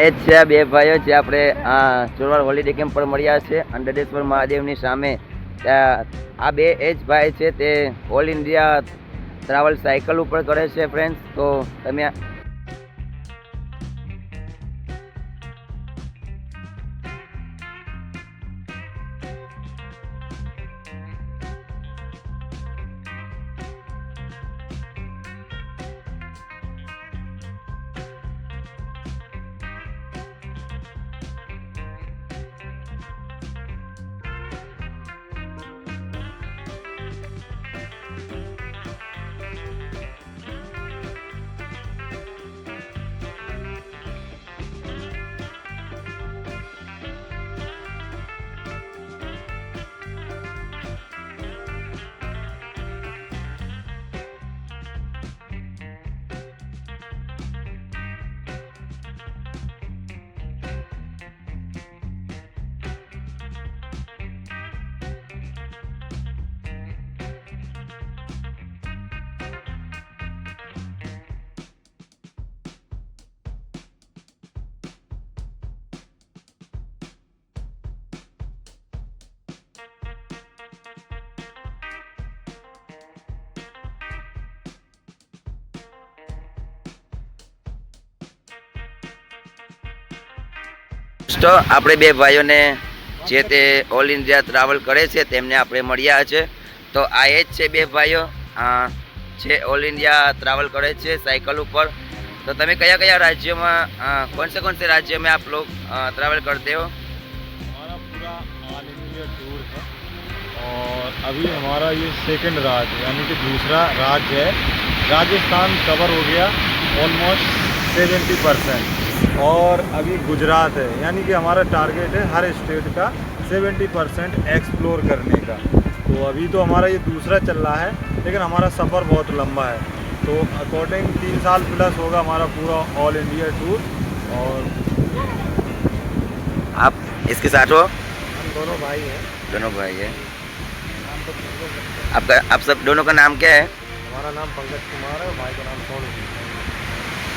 એ જ છે આ બે ભાઈઓ જે આપણે ચોરવાડ હોલિડે કેમ્પ પર મળ્યા છે અંડરેશ્વર મહાદેવની સામે. આ બે એ જ ભાઈ છે, તે ઓલ ઇન્ડિયા ટ્રાવેલ સાયકલ ઉપર કરે છે ફ્રેન્ડ્સ. તો તમે તો આપણે બે ભાઈઓને જે તે ઓલ ઇન્ડિયા ટ્રાવેલ કરે છે તેમને આપણે મળ્યા છે. તો આ એ જ છે બે ભાઈઓ જે ઓલ इंडिया ट्रैवल करे छे साइकिल ऊपर. तो તમે કયા કયા राज्यों में कौन से राज्य में आप लोग ट्रैवल करते हो? हमारा पूरा ऑल इंडिया टूर है और अभी हमारा ये सेकंड राज्य यानी कि दूसरा राज्य है. राजस्थान कवर हो गया ऑलमोस्ट 70% और अभी गुजरात है, यानी कि हमारा टारगेट है हर स्टेट का 70% एक्सप्लोर करने का. तो अभी तो हमारा ये दूसरा चल रहा है, लेकिन हमारा सफ़र बहुत लंबा है. तो अकॉर्डिंग 3 साल प्लस होगा हमारा पूरा ऑल इंडिया टूर. और आप इसके साथ हो? हम दोनों भाई हैं. दोनों भाई है. नाम तो आपका आप सब दोनों का नाम क्या है? हमारा नाम पंकज कुमार है और भाई का नाम सोनू.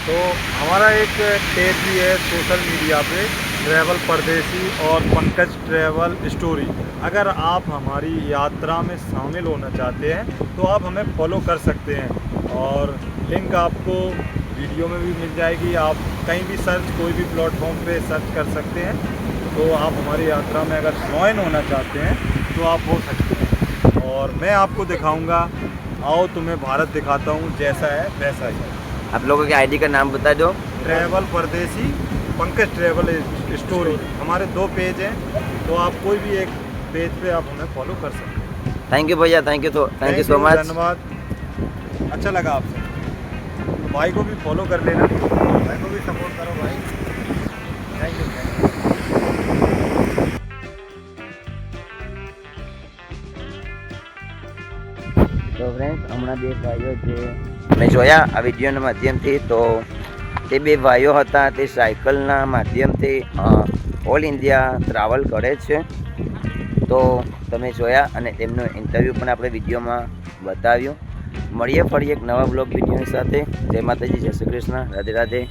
तो हमारा एक पेज भी है सोशल मीडिया पे, ट्रैवल परदेसी और पंकज ट्रैवल स्टोरी. अगर आप हमारी यात्रा में शामिल होना चाहते हैं तो आप हमें फॉलो कर सकते हैं और लिंक आपको वीडियो में भी मिल जाएगी. आप कहीं भी सर्च, कोई भी प्लेटफॉर्म पे सर्च कर सकते हैं. तो आप हमारी यात्रा में अगर ज्वाइन होना चाहते हैं तो आप हो सकते हैं. और मैं आपको दिखाऊंगा, आओ तुम्हें भारत दिखाता हूँ, जैसा है वैसा ही. आप लोगों के आईडी का नाम बता दो. ट्रैवल परदेसी, पंकज ट्रैवल स्टोरी. हमारे 2 पेज हैं, तो आप कोई भी एक पेज पे आप हमें फॉलो कर सकते हैं. थैंक यू भैया, थैंक यू सो मच. धन्यवाद, अच्छा लगा आपसे. तो भाई को भी फॉलो कर लेना, भाई को भी सपोर्ट करो भाई. Thank you. તો ફ્રેન્ડ્સ, હમણાં બે ભાઈઓ જે મેં જોયા આ વિડીયોના માધ્યમથી, તો તે બે ભાઈઓ હતા તે સાયકલના માધ્યમથી ઓલ ઇન્ડિયા ટ્રાવેલ કરે છે. તો તમે જોયા અને તેમનો ઇન્ટરવ્યૂ પણ આપણે વિડીયોમાં બતાવ્યું. મળીએ ફરી એક નવા બ્લોગ વિડીયોની સાથે. જય માતાજી, જય શ્રી કૃષ્ણ, રાધે રાધે.